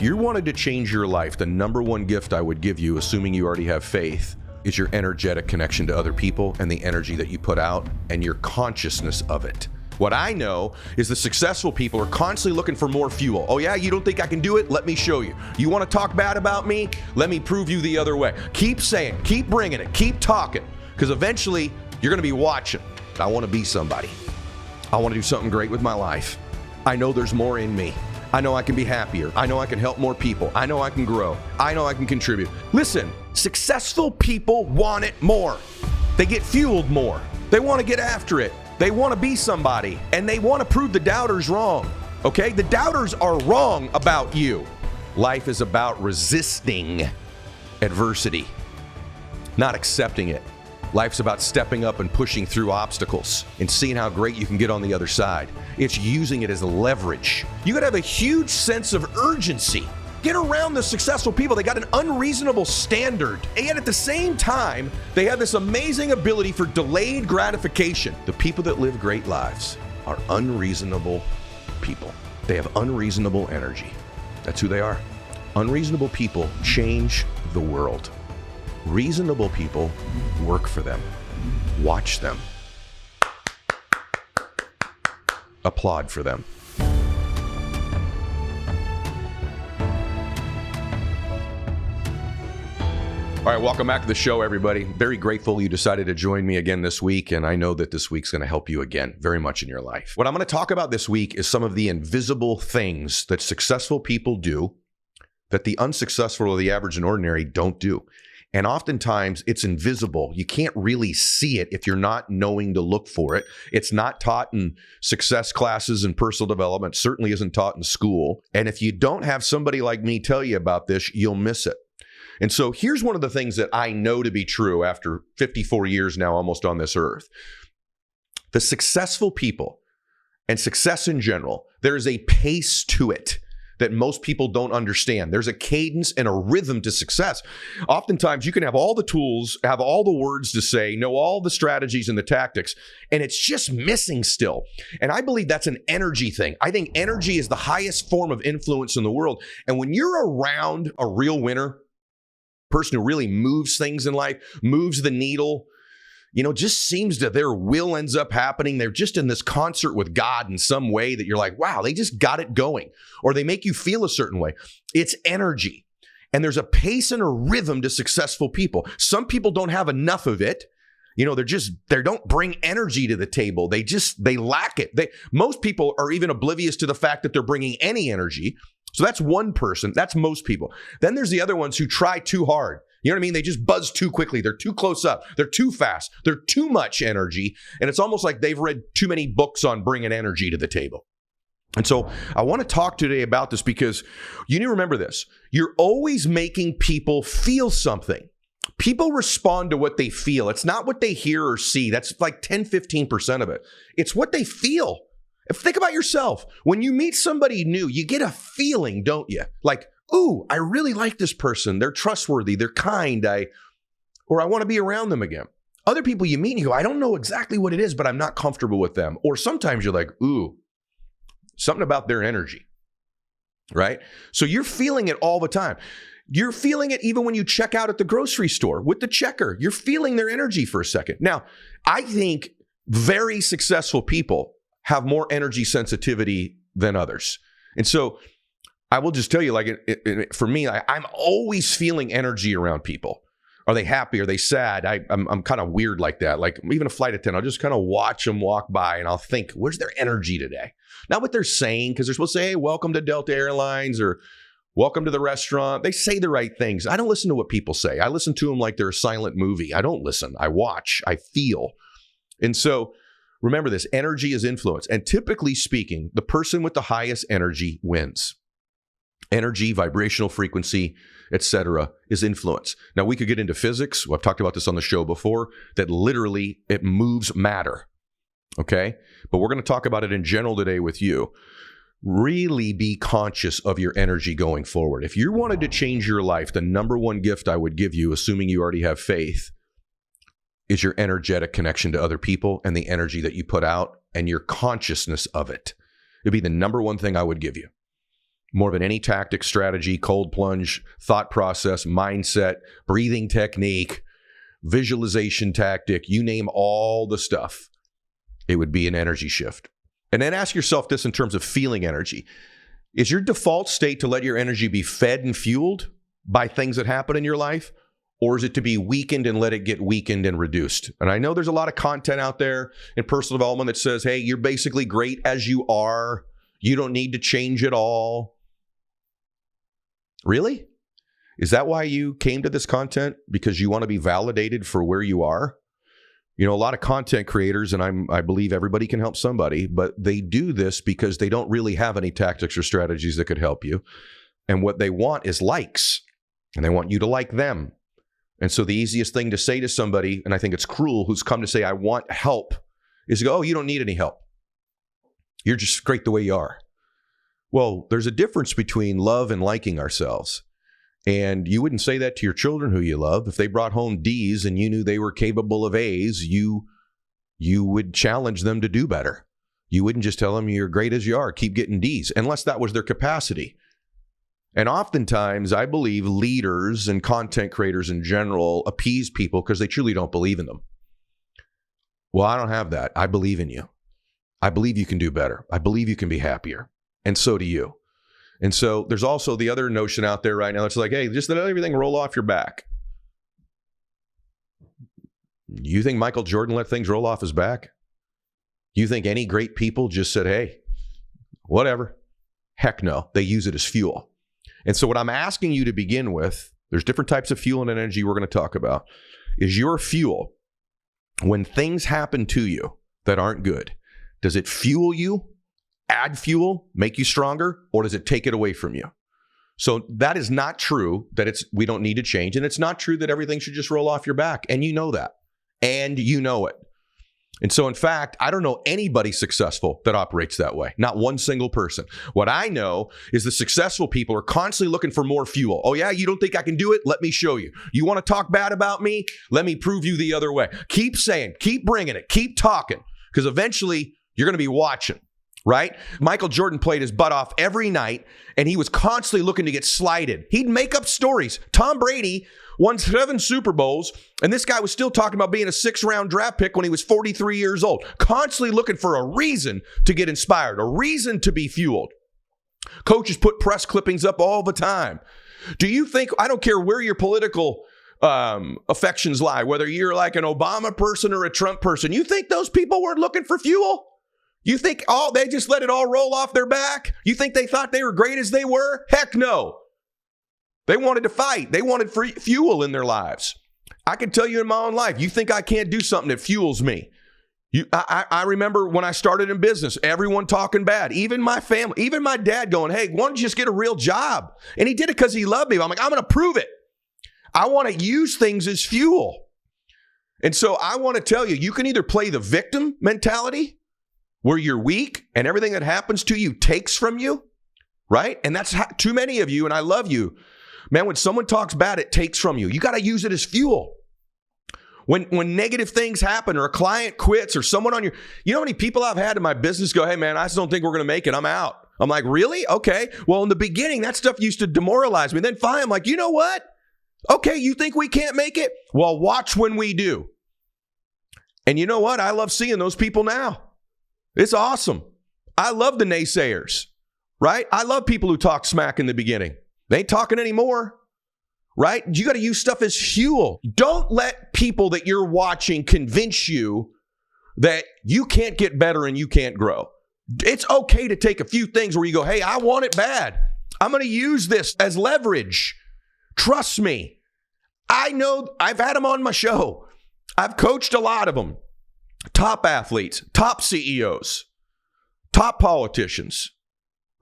you wanted to change your life, the number one gift I would give you, assuming you already have faith, is your energetic connection to other people and the energy that you put out and your consciousness of it. What I know is the successful people are constantly looking for more fuel. Oh yeah, you don't think I can do it? Let me show you. You want to talk bad about me? Let me prove you the other way. Keep saying, keep bringing it, keep talking, because eventually you're going to be watching. I want to be somebody. I want to do something great with my life. I know there's more in me. I know I can be happier. I know I can help more people. I know I can grow. I know I can contribute. Listen, successful people want it more. They get fueled more. They want to get after it. They want to be somebody, and they want to prove the doubters wrong. Okay? The doubters are wrong about you. Life is about resisting adversity, not accepting it. Life's about stepping up and pushing through obstacles and seeing how great you can get on the other side. It's using it as leverage. You gotta have a huge sense of urgency. Get around the successful people. They got an unreasonable standard. And yet at the same time, they have this amazing ability for delayed gratification. The people that live great lives are unreasonable people. They have unreasonable energy. That's who they are. Unreasonable people change the world. Reasonable people work for them. Watch them. Applaud for them. All right, welcome back to the show, everybody. Very grateful you decided to join me again this week, and I know that this week's going to help you again very much in your life. What I'm going to talk about this week is some of the invisible things that successful people do that the unsuccessful or the average and ordinary don't do. And oftentimes it's invisible. You can't really see it if you're not knowing to look for it. It's not taught in success classes and personal development, certainly isn't taught in school. And if you don't have somebody like me tell you about this, you'll miss it. And so here's one of the things that I know to be true after 54 years now almost on this earth. The successful people and success in general, there is a pace to it that most people don't understand. There's a cadence and a rhythm to success. Oftentimes you can have all the tools, have all the words to say, know all the strategies and the tactics, and it's just missing still. And I believe that's an energy thing. I think energy is the highest form of influence in the world. And when you're around a real winner, person who really moves things in life, moves the needle, just seems to their will ends up happening. They're just in this concert with God in some way that you're like, wow, they just got it going. Or they make you feel a certain way. It's energy. And there's a pace and a rhythm to successful people. Some people don't have enough of it. They don't bring energy to the table. They lack it. Most people are even oblivious to the fact that they're bringing any energy. So that's one person. That's most people. Then there's the other ones who try too hard. You know what I mean? They just buzz too quickly. They're too close up. They're too fast. They're too much energy. And it's almost like they've read too many books on bringing energy to the table. And so I want to talk today about this because you need to remember this. You're always making people feel something. People respond to what they feel. It's not what they hear or see. That's like 10, 15% of it. It's what they feel. Think about yourself. When you meet somebody new, you get a feeling, don't you? Like, ooh, I really like this person. They're trustworthy. They're kind. Or I want to be around them again. Other people you meet and you go, I don't know exactly what it is, but I'm not comfortable with them. Or sometimes you're like, ooh, something about their energy, right? So you're feeling it all the time. You're feeling it even when you check out at the grocery store with the checker. You're feeling their energy for a second. Now, I think very successful people have more energy sensitivity than others. And so I will just tell you, for me, I'm always feeling energy around people. Are they happy? Are they sad? I'm kind of weird like that. Like even a flight attendant, I'll just kind of watch them walk by and I'll think, where's their energy today? Not what they're saying, because they're supposed to say, hey, welcome to Delta Airlines or welcome to the restaurant. They say the right things. I don't listen to what people say. I listen to them like they're a silent movie. I don't listen. I watch. I feel. And so remember this, energy is influence. And typically speaking, the person with the highest energy wins. Energy, vibrational frequency, etc., is influence. Now, we could get into physics. I've talked about this on the show before, that literally it moves matter. Okay? But we're going to talk about it in general today with you. Really be conscious of your energy going forward. If you wanted to change your life, the number one gift I would give you, assuming you already have faith, is your energetic connection to other people and the energy that you put out and your consciousness of it. It'd be the number one thing I would give you. more than any tactic, strategy, cold plunge, thought process, mindset, breathing technique, visualization tactic, you name all the stuff, it would be an energy shift. And then ask yourself this in terms of feeling energy. Is your default state to let your energy be fed and fueled by things that happen in your life? Or is it to be weakened and let it get weakened and reduced? And I know there's a lot of content out there in personal development that says, hey, you're basically great as you are. You don't need to change at all. Really? Is that why you came to this content? Because you want to be validated for where you are? You know, a lot of content creators, and I believe everybody can help somebody, but they do this because they don't really have any tactics or strategies that could help you. And what they want is likes, and they want you to like them. And so the easiest thing to say to somebody, and I think it's cruel, who's come to say, I want help, is to go, oh, you don't need any help. You're just great the way you are. Well, there's a difference between love and liking ourselves. And you wouldn't say that to your children who you love. If they brought home D's and you knew they were capable of A's, you would challenge them to do better. You wouldn't just tell them you're great as you are, keep getting D's, unless that was their capacity. And oftentimes, I believe leaders and content creators in general appease people because they truly don't believe in them. Well, I don't have that. I believe in you. I believe you can do better. I believe you can be happier. And so do you. And so there's also the other notion out there right now that's like, hey, just let everything roll off your back. You think Michael Jordan let things roll off his back? You think any great people just said, hey, whatever? Heck no. They use it as fuel. And so what I'm asking you to begin with, there's different types of fuel and energy we're going to talk about, is your fuel, when things happen to you that aren't good, does it fuel you, add fuel, make you stronger, or does it take it away from you? So that is not true that we don't need to change. And it's not true that everything should just roll off your back. And you know that. And you know it. And so, in fact, I don't know anybody successful that operates that way. Not one single person. What I know is the successful people are constantly looking for more fuel. Oh, yeah, you don't think I can do it? Let me show you. You want to talk bad about me? Let me prove you the other way. Keep saying, keep bringing it, keep talking, because eventually you're going to be watching, right? Michael Jordan played his butt off every night, and he was constantly looking to get slighted. He'd make up stories. Tom Brady won 7 Super Bowls, and this guy was still talking about being a 6th-round draft pick when he was 43 years old, constantly looking for a reason to get inspired, a reason to be fueled. Coaches put press clippings up all the time. Do you think, I don't care where your political affections lie, whether you're like an Obama person or a Trump person, you think those people weren't looking for fuel? You think, they just let it all roll off their back? You think they thought they were great as they were? Heck no. They wanted to fight. They wanted fuel in their lives. I can tell you in my own life, you think I can't do something that fuels me. I remember when I started in business, everyone talking bad, even my family, even my dad going, hey, why don't you just get a real job? And he did it because he loved me. I'm like, I'm going to prove it. I want to use things as fuel. And so I want to tell you, you can either play the victim mentality where you're weak and everything that happens to you takes from you, right? And that's too many of you, and I love you. Man, when someone talks bad, it takes from you. You got to use it as fuel. When negative things happen or a client quits or someone on you know how many people I've had in my business go, hey, man, I just don't think we're going to make it. I'm out. I'm like, really? Okay. Well, in the beginning, that stuff used to demoralize me. Then finally, I'm like, you know what? Okay, you think we can't make it? Well, watch when we do. And you know what? I love seeing those people now. It's awesome. I love the naysayers, right? I love people who talk smack in the beginning. They ain't talking anymore, right? You got to use stuff as fuel. Don't let people that you're watching convince you that you can't get better and you can't grow. It's okay to take a few things where you go, hey, I want it bad. I'm going to use this as leverage. Trust me. I know I've had them on my show. I've coached a lot of them. Top athletes, top CEOs, top politicians,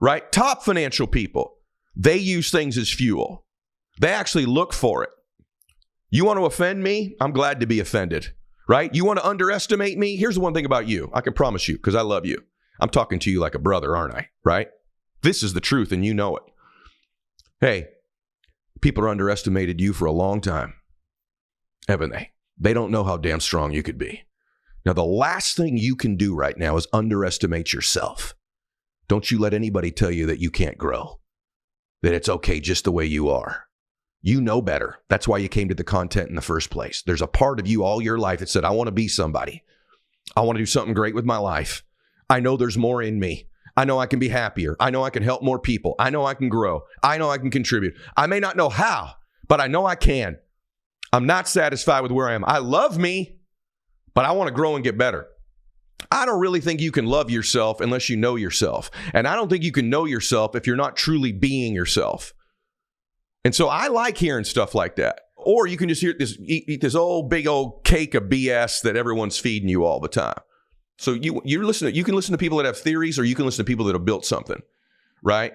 right? Top financial people. They use things as fuel. They actually look for it. You want to offend me? I'm glad to be offended, right? You want to underestimate me? Here's the one thing about you. I can promise you, because I love you. I'm talking to you like a brother, aren't I? Right? This is the truth, and you know it. Hey, people are underestimated you for a long time, haven't they? They don't know how damn strong you could be. Now, the last thing you can do right now is underestimate yourself. Don't you let anybody tell you that you can't grow. that it's okay just the way you are. You know better. That's why you came to the content in the first place. There's a part of you all your life that said, I want to be somebody. I want to do something great with my life. I know there's more in me. I know I can be happier. I know I can help more people. I know I can grow. I know I can contribute. I may not know how, but I know I can. I'm not satisfied with where I am. I love me, but I want to grow and get better. I don't really think you can love yourself unless you know yourself. And I don't think you can know yourself if you're not truly being yourself. And so I like hearing stuff like that. Or you can just eat this old big old cake of BS that everyone's feeding you all the time. So you can listen to people that have theories, or you can listen to people that have built something, right?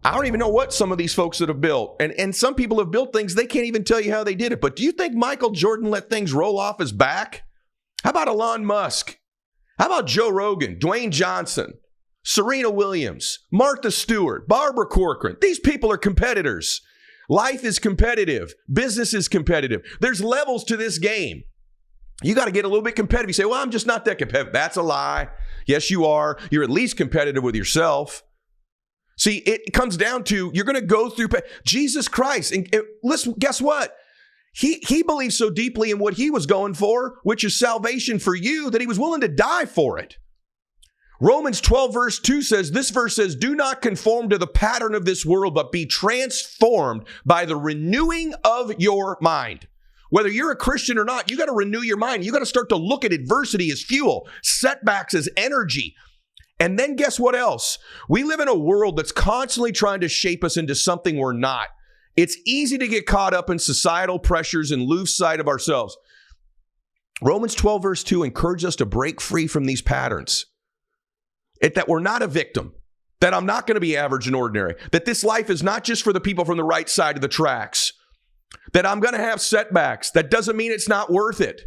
I don't even know what some of these folks that have built. And some people have built things, they can't even tell you how they did it. But do you think Michael Jordan let things roll off his back? How about Elon Musk? How about Joe Rogan, Dwayne Johnson, Serena Williams, Martha Stewart, Barbara Corcoran? These people are competitors. Life is competitive. Business is competitive. There's levels to this game. You got to get a little bit competitive. You say, well, I'm just not that competitive. That's a lie. Yes, you are. You're at least competitive with yourself. See, it comes down to, you're going to go through Jesus Christ. And listen, guess what? He believed so deeply in what he was going for, which is salvation for you, that he was willing to die for it. Romans 12 verse 2 says, this verse says, do not conform to the pattern of this world, but be transformed by the renewing of your mind. Whether you're a Christian or not, you got to renew your mind. You got to start to look at adversity as fuel, setbacks as energy. And then guess what else? We live in a world that's constantly trying to shape us into something we're not. It's easy to get caught up in societal pressures and lose sight of ourselves. Romans 12 verse 2 encourages us to break free from these patterns. That we're not a victim, that I'm not going to be average and ordinary, that this life is not just for the people from the right side of the tracks, that I'm going to have setbacks. That doesn't mean it's not worth it.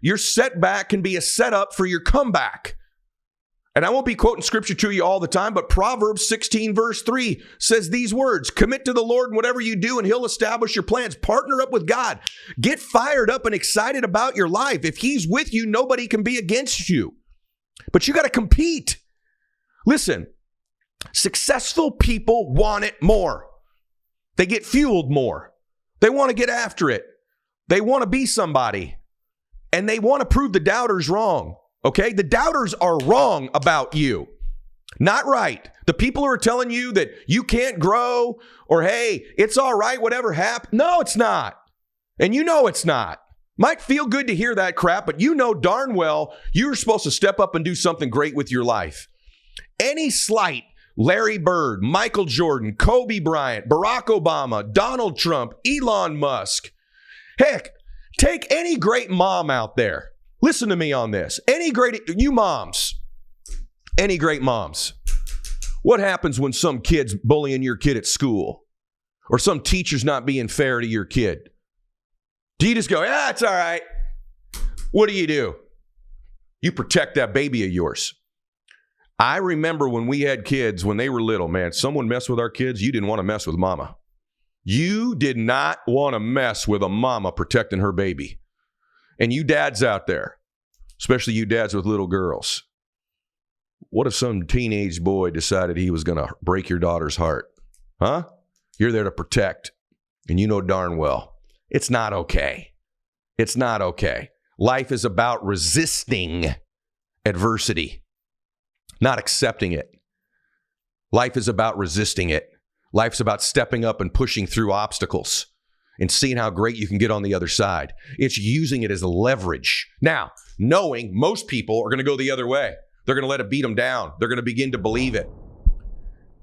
Your setback can be a setup for your comeback. And I won't be quoting scripture to you all the time, but Proverbs 16 verse 3 says these words, commit to the Lord in whatever you do and he'll establish your plans. Partner up with God. Get fired up and excited about your life. If he's with you, nobody can be against you. But you got to compete. Listen, successful people want it more. They get fueled more. They want to get after it. They want to be somebody. And they want to prove the doubters wrong. Okay? The doubters are wrong about you. Not right. The people who are telling you that you can't grow or, hey, it's all right, whatever happened. No, it's not. And you know it's not. Might feel good to hear that crap, but you know darn well you're supposed to step up and do something great with your life. Any slight, Larry Bird, Michael Jordan, Kobe Bryant, Barack Obama, Donald Trump, Elon Musk. Heck, take any great mom out there. Listen to me on this. Any great moms. What happens when some kid's bullying your kid at school? Or some teacher's not being fair to your kid? Do you just go, it's all right? What do? You protect that baby of yours. I remember when we had kids, when they were little, man, someone messed with our kids, you didn't want to mess with mama. You did not want to mess with a mama protecting her baby. And you dads out there, especially you dads with little girls, what if some teenage boy decided he was going to break your daughter's heart? Huh? You're there to protect. And you know darn well, it's not okay. It's not okay. Life is about resisting adversity, not accepting it. Life is about resisting it. Life's about stepping up and pushing through obstacles and seeing how great you can get on the other side. It's using it as a leverage. Now, knowing most people are going to go the other way. They're going to let it beat them down. They're going to begin to believe it.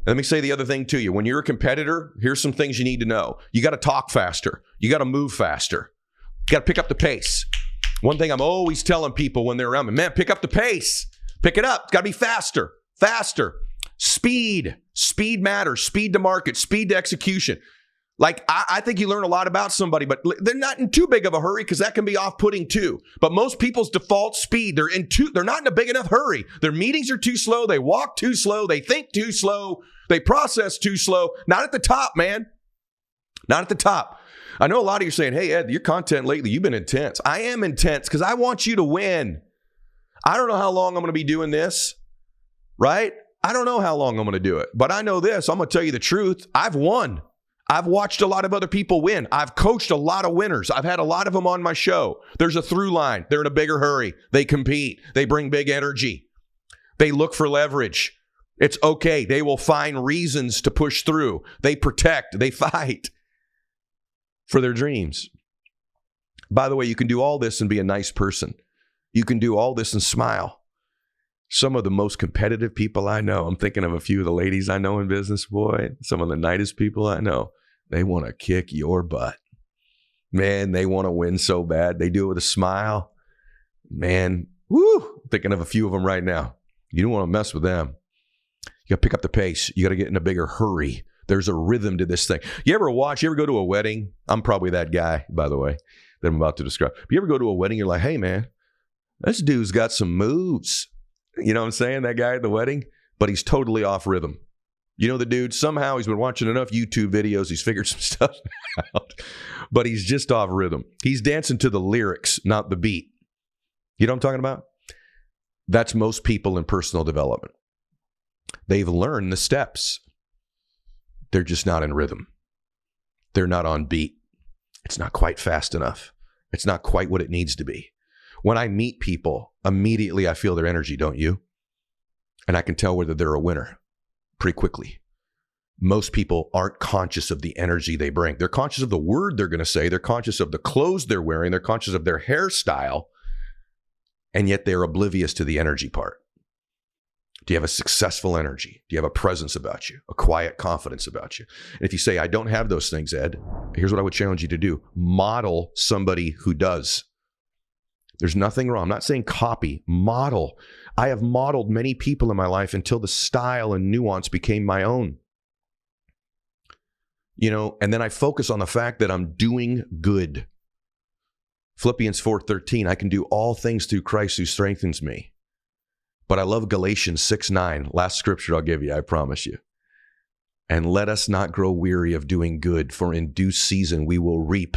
Let me say the other thing to you. When you're a competitor, here's some things you need to know. You got to talk faster. You got to move faster. You got to pick up the pace. One thing I'm always telling people when they're around me, man, pick up the pace. Pick it up. It's got to be faster. Speed matters. Speed to market, speed to execution. Like, I think you learn a lot about somebody, but they're not in too big of a hurry because that can be off-putting too. But most people's default speed, they're not in a big enough hurry. Their meetings are too slow. They walk too slow. They think too slow. They process too slow. Not at the top, man. Not at the top. I know a lot of you are saying, hey, Ed, your content lately, you've been intense. I am intense because I want you to win. I don't know how long I'm going to be doing this, right? I don't know how long I'm going to do it, but I know this. I'm going to tell you the truth. I've won. I've watched a lot of other people win. I've coached a lot of winners. I've had a lot of them on my show. There's a through line. They're in a bigger hurry. They compete. They bring big energy. They look for leverage. It's okay. They will find reasons to push through. They protect. They fight for their dreams. By the way, you can do all this and be a nice person. You can do all this and smile. Some of the most competitive people I know, I'm thinking of a few of the ladies I know in business, boy, some of the nicest people I know, they want to kick your butt. Man, they want to win so bad. They do it with a smile. Man, woo, thinking of a few of them right now. You don't want to mess with them. You got to pick up the pace. You got to get in a bigger hurry. There's a rhythm to this thing. You ever go to a wedding? I'm probably that guy, by the way, that I'm about to describe. But you ever go to a wedding, you're like, hey, man, this dude's got some moves. You know what I'm saying? That guy at the wedding, but he's totally off rhythm. You know the dude, somehow he's been watching enough YouTube videos, he's figured some stuff out, but he's just off rhythm. He's dancing to the lyrics, not the beat. You know what I'm talking about? That's most people in personal development. They've learned the steps. They're just not in rhythm. They're not on beat. It's not quite fast enough. It's not quite what it needs to be. When I meet people, immediately I feel their energy, don't you? And I can tell whether they're a winner pretty quickly. Most people aren't conscious of the energy they bring. They're conscious of the word they're going to say. They're conscious of the clothes they're wearing. They're conscious of their hairstyle. And yet they're oblivious to the energy part. Do you have a successful energy? Do you have a presence about you? A quiet confidence about you? And if you say, I don't have those things, Ed, here's what I would challenge you to do. Model somebody who does. There's nothing wrong. I'm not saying copy, model. I have modeled many people in my life until the style and nuance became my own. You know, and then I focus on the fact that I'm doing good. Philippians 4:13, I can do all things through Christ who strengthens me. But I love Galatians 6:9, last scripture I'll give you, I promise you. And let us not grow weary of doing good, for in due season we will reap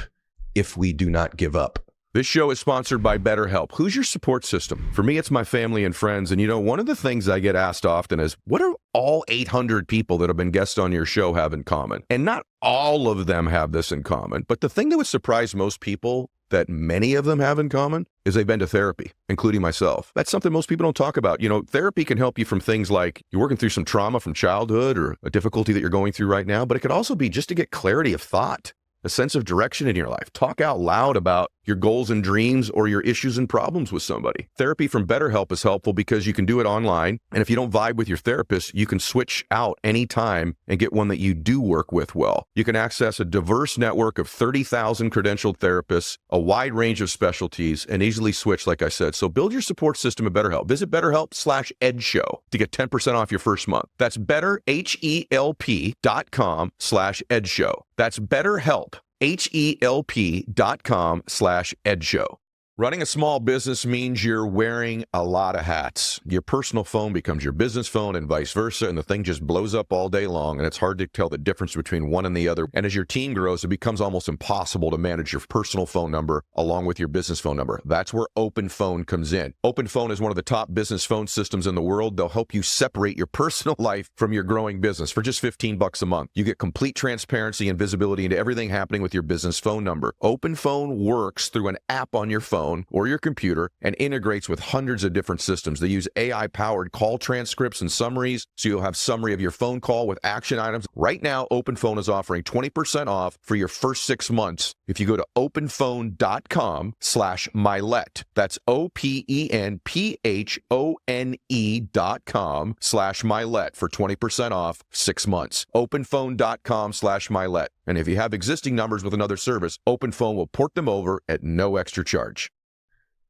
if we do not give up. This show is sponsored by BetterHelp. Who's your support system? For me, it's my family and friends. And you know, one of the things I get asked often is, what do all 800 people that have been guests on your show have in common? And not all of them have this in common. But the thing that would surprise most people that many of them have in common is they've been to therapy, including myself. That's something most people don't talk about. You know, therapy can help you from things like you're working through some trauma from childhood or a difficulty that you're going through right now, but it could also be just to get clarity of thought, a sense of direction in your life. Talk out loud about your goals and dreams or your issues and problems with somebody. Therapy from BetterHelp is helpful because you can do it online. And if you don't vibe with your therapist, you can switch out anytime and get one that you do work with well. You can access a diverse network of 30,000 credentialed therapists, a wide range of specialties, and easily switch, like I said. So build your support system at BetterHelp. Visit BetterHelp.com/EdShow to get 10% off your first month. That's BetterHelp.com/EdShow. That's BetterHelp. HELP.com/EdShow. Running a small business means you're wearing a lot of hats. Your personal phone becomes your business phone and vice versa, and the thing just blows up all day long, and it's hard to tell the difference between one and the other. And as your team grows, it becomes almost impossible to manage your personal phone number along with your business phone number. That's where OpenPhone comes in. OpenPhone is one of the top business phone systems in the world. They'll help you separate your personal life from your growing business for just $15 a month. You get complete transparency and visibility into everything happening with your business phone number. OpenPhone works through an app on your phone or your computer and integrates with hundreds of different systems. They use AI-powered call transcripts and summaries, so you'll have summary of your phone call with action items. Right now, OpenPhone is offering 20% off for your first 6 months if you go to openphone.com/Mylett. That's OpenPhone.com/Mylett for 20% off 6 months. Openphone.com/Mylett. And if you have existing numbers with another service, OpenPhone will port them over at no extra charge.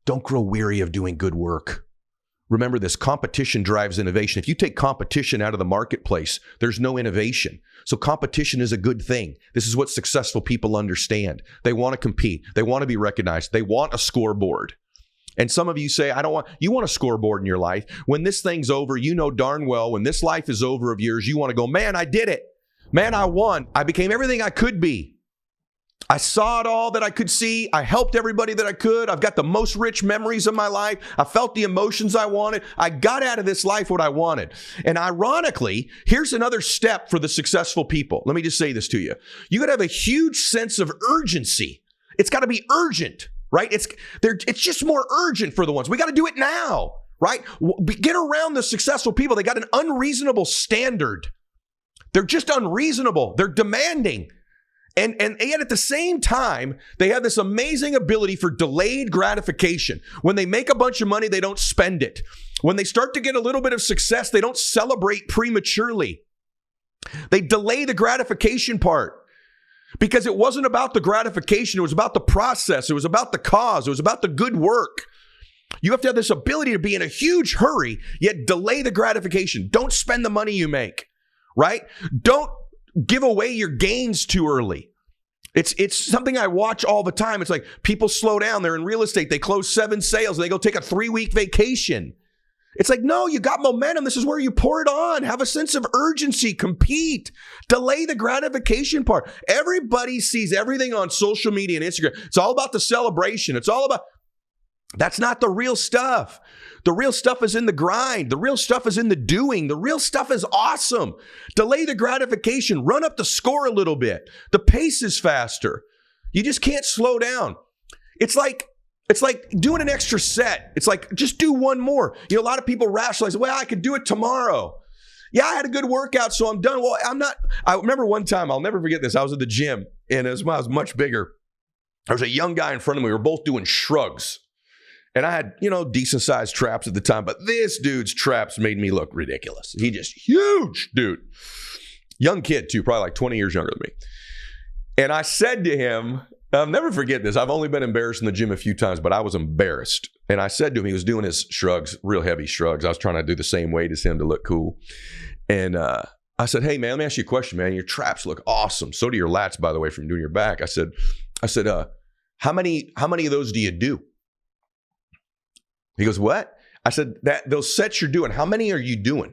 Don't grow weary of doing good work. Remember this, competition drives innovation. If you take competition out of the marketplace, there's no innovation. So competition is a good thing. This is what successful people understand. They want to compete. They want to be recognized. They want a scoreboard. And some of you say, you want a scoreboard in your life. When this thing's over, you know darn well, when this life is over of yours, you want to go, man, I did it. Man, I won. I became everything I could be. I saw it all that I could see. I helped everybody that I could. I've got the most rich memories of my life. I felt the emotions I wanted. I got out of this life what I wanted. And ironically, here's another step for the successful people. Let me just say this to you. You got to have a huge sense of urgency. It's got to be urgent, right? It's just more urgent for the ones. We got to do it now, right? Get around the successful people. They got an unreasonable standard. They're just unreasonable. They're demanding. And yet at the same time, they have this amazing ability for delayed gratification. When they make a bunch of money, they don't spend it. When they start to get a little bit of success, they don't celebrate prematurely. They delay the gratification part because it wasn't about the gratification. It was about the process. It was about the cause. It was about the good work. You have to have this ability to be in a huge hurry, yet delay the gratification. Don't spend the money you make, right? Don't give away your gains too early. It's something I watch all the time. It's like people slow down. They're in real estate. They close 7 sales. And they go take a 3-week vacation. It's like, no, you got momentum. This is where you pour it on. Have a sense of urgency. Compete. Delay the gratification part. Everybody sees everything on social media and Instagram. It's all about the celebration. It's all about... That's not the real stuff. The real stuff is in the grind. The real stuff is in the doing. The real stuff is awesome. Delay the gratification. Run up the score a little bit. The pace is faster. You just can't slow down. It's like doing an extra set. It's like, just do one more. You know, a lot of people rationalize, well, I could do it tomorrow. Yeah, I had a good workout, so I'm done. Well, I'm not. I remember one time, I'll never forget this. I was at the gym, and as I was much bigger, there was a young guy in front of me. We were both doing shrugs. And I had, decent sized traps at the time, but this dude's traps made me look ridiculous. He just huge dude. Young kid too, probably like 20 years younger than me. And I said to him, I'll never forget this. I've only been embarrassed in the gym a few times, but I was embarrassed. And I said to him, he was doing his shrugs, real heavy shrugs. I was trying to do the same weight as him to look cool. And I said, hey man, let me ask you a question, man. Your traps look awesome. So do your lats, by the way, from doing your back. I said, how many of those do you do? He goes, what? I said, those sets you're doing, how many are you doing?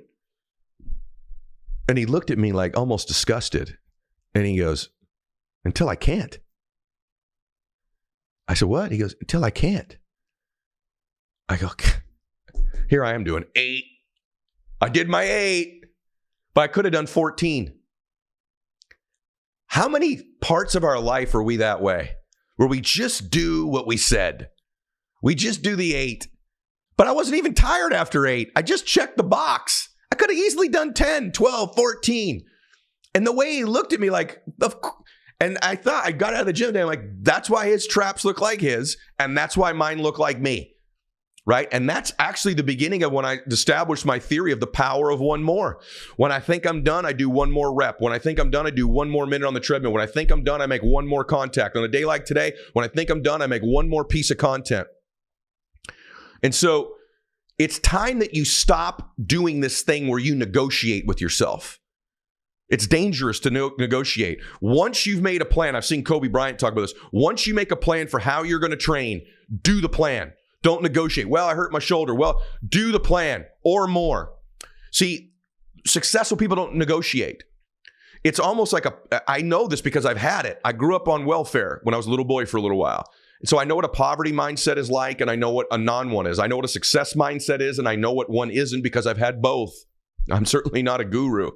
And he looked at me like almost disgusted. And he goes, until I can't. I said, what? He goes, until I can't. I go, here I am doing 8. I did my 8, but I could have done 14. How many parts of our life are we that way? Where we just do what we said. We just do the 8. But I wasn't even tired after 8. I just checked the box. I could have easily done 10, 12, 14. And the way he looked at me like, and I thought, I got out of the gym today, I'm like, that's why his traps look like his, and that's why mine look like me, right? And that's actually the beginning of when I established my theory of the power of one more. When I think I'm done, I do one more rep. When I think I'm done, I do one more minute on the treadmill. When I think I'm done, I make one more contact. On a day like today, when I think I'm done, I make one more piece of content. And so it's time that you stop doing this thing where you negotiate with yourself. It's dangerous to negotiate. Once you've made a plan, I've seen Kobe Bryant talk about this. Once you make a plan for how you're going to train, do the plan. Don't negotiate. Well, I hurt my shoulder. Well, do the plan or more. See, successful people don't negotiate. It's almost like I know this because I've had it. I grew up on welfare when I was a little boy for a little while. So I know what a poverty mindset is like, and I know what a non-one is. I know what a success mindset is, and I know what one isn't because I've had both. I'm certainly not a guru.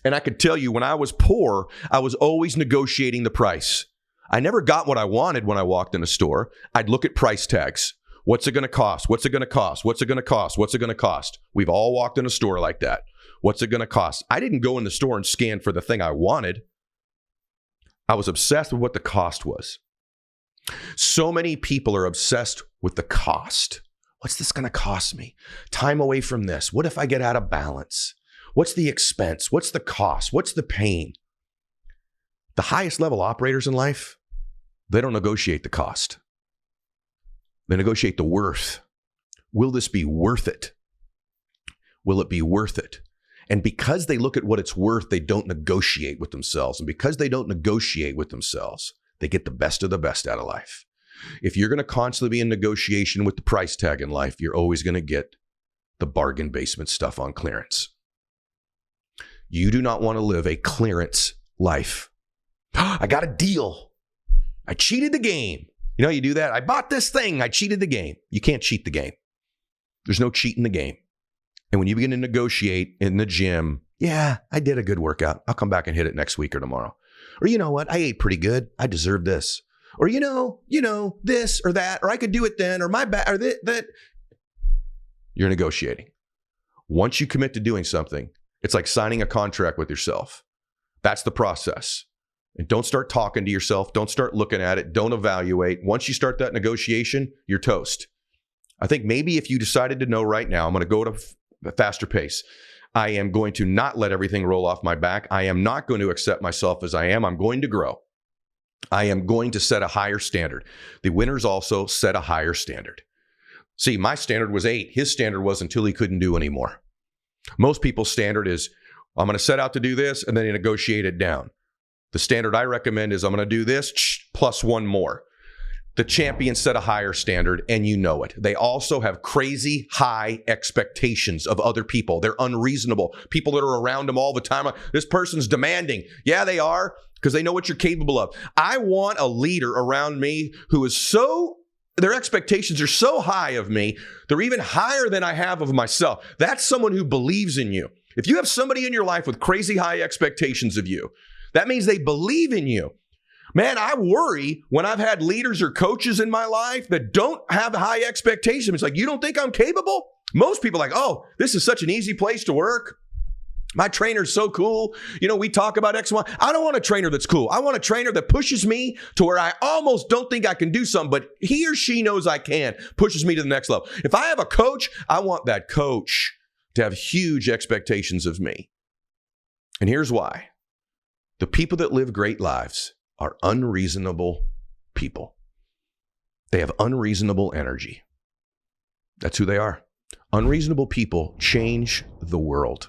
And I could tell you when I was poor, I was always negotiating the price. I never got what I wanted when I walked in a store. I'd look at price tags. What's it going to cost? What's it going to cost? What's it going to cost? What's it going to cost? We've all walked in a store like that. What's it going to cost? I didn't go in the store and scan for the thing I wanted. I was obsessed with what the cost was. So many people are obsessed with the cost. What's this going to cost me? Time away from this. What if I get out of balance? What's the expense? What's the cost? What's the pain? The highest level operators in life, they don't negotiate the cost. They negotiate the worth. Will this be worth it? Will it be worth it? And because they look at what it's worth, they don't negotiate with themselves. And because they don't negotiate with themselves, they get the best of the best out of life. If you're going to constantly be in negotiation with the price tag in life, you're always going to get the bargain basement stuff on clearance. You do not want to live a clearance life. I got a deal. I cheated the game. You know how you do that? I bought this thing. I cheated the game. You can't cheat the game. There's no cheat in the game. And when you begin to negotiate in the gym, yeah, I did a good workout. I'll come back and hit it next week or tomorrow. Or you know what? I ate pretty good. I deserve this. Or you know, this or that, or I could do it then, or my bad, or that. You're negotiating. Once you commit to doing something, it's like signing a contract with yourself. That's the process. And don't start talking to yourself. Don't start looking at it. Don't evaluate. Once you start that negotiation, you're toast. I think maybe if you decided to know right now, I'm going to go at a faster pace. I am going to not let everything roll off my back. I am not going to accept myself as I am. I'm going to grow. I am going to set a higher standard. The winners also set a higher standard. See, my standard was 8. His standard was until he couldn't do anymore. Most people's standard is, I'm going to set out to do this and then negotiate it down. The standard I recommend is I'm going to do this plus one more. The champions set a higher standard, and you know it. They also have crazy high expectations of other people. They're unreasonable. People that are around them all the time, this person's demanding. Yeah, they are, because they know what you're capable of. I want a leader around me who is their expectations are so high of me, they're even higher than I have of myself. That's someone who believes in you. If you have somebody in your life with crazy high expectations of you, that means they believe in you. Man, I worry when I've had leaders or coaches in my life that don't have high expectations. It's like, you don't think I'm capable? Most people are like, oh, this is such an easy place to work. My trainer's so cool. We talk about X, Y. I don't want a trainer that's cool. I want a trainer that pushes me to where I almost don't think I can do something, but he or she knows I can, pushes me to the next level. If I have a coach, I want that coach to have huge expectations of me. And here's why. The people that live great lives are unreasonable people. They have unreasonable energy. That's who they are. Unreasonable people change the world.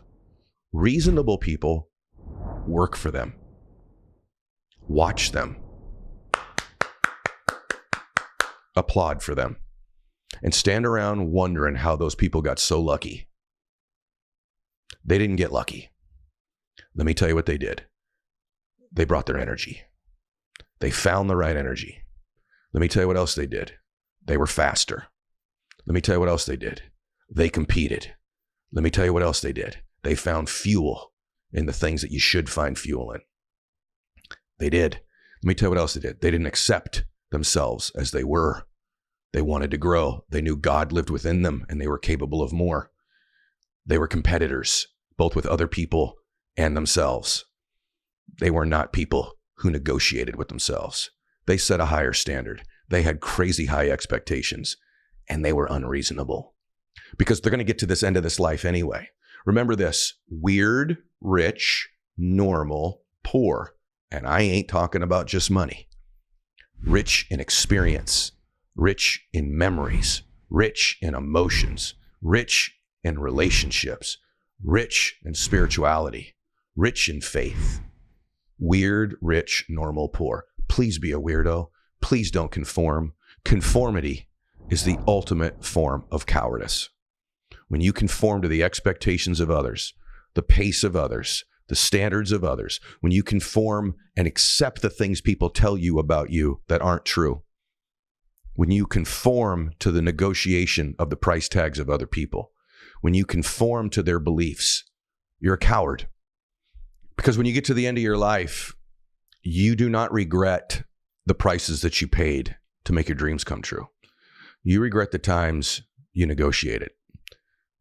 Reasonable people work for them. Watch them. Applaud for them. And stand around wondering how those people got so lucky. They didn't get lucky. Let me tell you what they did. They brought their energy. They found the right energy. Let me tell you what else they did. They were faster. Let me tell you what else they did. They competed. Let me tell you what else they did. They found fuel in the things that you should find fuel in. They did. Let me tell you what else they did. They didn't accept themselves as they were. They wanted to grow. They knew God lived within them and they were capable of more. They were competitors, both with other people and themselves. They were not people who negotiated with themselves. They set a higher standard. They had crazy high expectations and they were unreasonable because they're going to get to this end of this life anyway. Remember this: weird, rich, normal, poor. And I ain't talking about just money. Rich in experience, rich in memories, rich in emotions, rich in relationships, rich in spirituality, rich in faith. Weird, rich, normal, poor. Please be a weirdo. Please don't conform. Conformity is the ultimate form of cowardice. When you conform to the expectations of others, the pace of others, the standards of others, when you conform and accept the things people tell you about you that aren't true, when you conform to the negotiation of the price tags of other people, when you conform to their beliefs, you're a coward. Because when you get to the end of your life, you do not regret the prices that you paid to make your dreams come true. You regret the times you negotiated.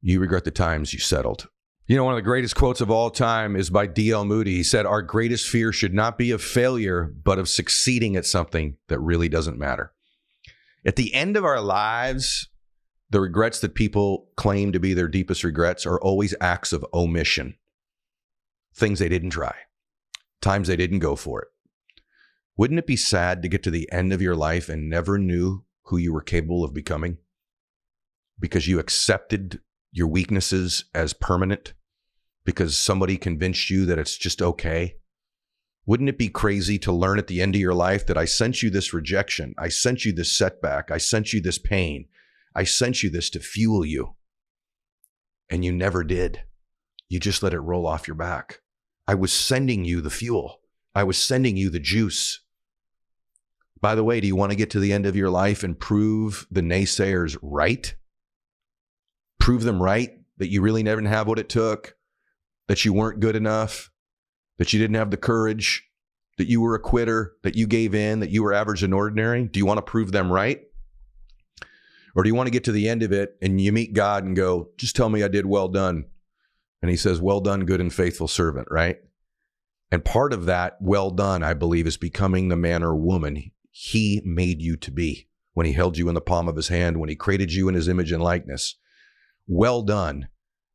You regret the times you settled. One of the greatest quotes of all time is by D.L. Moody. He said, our greatest fear should not be of failure, but of succeeding at something that really doesn't matter. At the end of our lives, the regrets that people claim to be their deepest regrets are always acts of omission. Things they didn't try. Times they didn't go for it. Wouldn't it be sad to get to the end of your life and never knew who you were capable of becoming? Because you accepted your weaknesses as permanent? Because somebody convinced you that it's just okay? Wouldn't it be crazy to learn at the end of your life that I sent you this rejection, I sent you this setback, I sent you this pain, I sent you this to fuel you, and you never did. You just let it roll off your back. I was sending you the fuel. I was sending you the juice. By the way, do you want to get to the end of your life and prove the naysayers right? Prove them right, that you really never have what it took, that you weren't good enough, that you didn't have the courage, that you were a quitter, that you gave in, that you were average and ordinary? Do you want to prove them right? Or do you want to get to the end of it and you meet God and go, just tell me I did well done? And he says, well done, good and faithful servant, right? And part of that well done, I believe, is becoming the man or woman he made you to be when he held you in the palm of his hand, when he created you in his image and likeness. Well done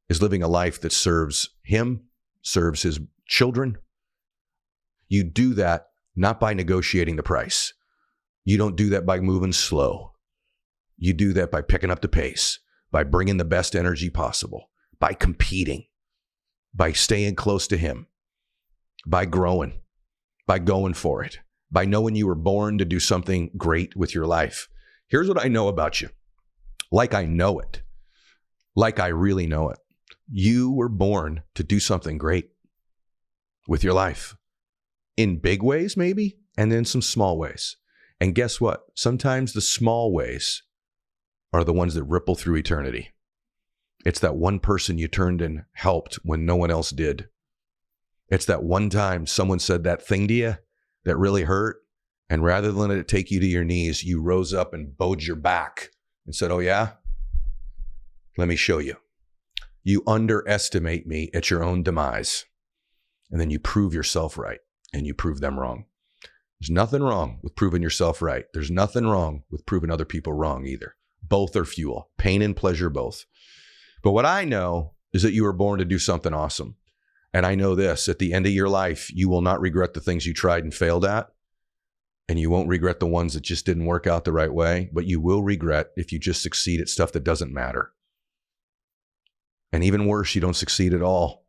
is living a life that serves him, serves his children. You do that not by negotiating the price. You don't do that by moving slow. You do that by picking up the pace, by bringing the best energy possible, by competing, by staying close to him, by growing, by going for it, by knowing you were born to do something great with your life. Here's what I know about you. Like I know it. Like I really know it. You were born to do something great with your life. In big ways, maybe, and in some small ways. And guess what? Sometimes the small ways are the ones that ripple through eternity. It's that one person you turned and helped when no one else did. It's that one time someone said that thing to you that really hurt, and rather than let it take you to your knees, you rose up and bowed your back and said, oh yeah? Let me show you. You underestimate me at your own demise, and then you prove yourself right, and you prove them wrong. There's nothing wrong with proving yourself right. There's nothing wrong with proving other people wrong either. Both are fuel, pain and pleasure both. But what I know is that you were born to do something awesome. And I know this, at the end of your life, you will not regret the things you tried and failed at. And you won't regret the ones that just didn't work out the right way. But you will regret if you just succeed at stuff that doesn't matter. And even worse, you don't succeed at all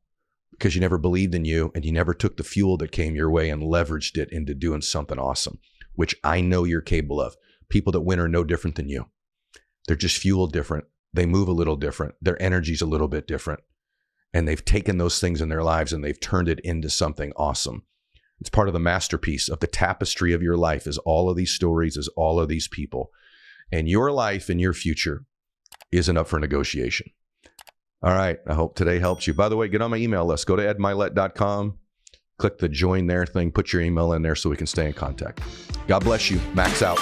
because you never believed in you and you never took the fuel that came your way and leveraged it into doing something awesome, which I know you're capable of. People that win are no different than you. They're just fueled different. They move a little different. Their energy's a little bit different. And they've taken those things in their lives and they've turned it into something awesome. It's part of the masterpiece of the tapestry of your life is all of these stories, is all of these people. And your life and your future isn't up for negotiation. All right. I hope today helps you. By the way, get on my email list. Go to edmylett.com. Click the join there thing. Put your email in there so we can stay in contact. God bless you. Max out.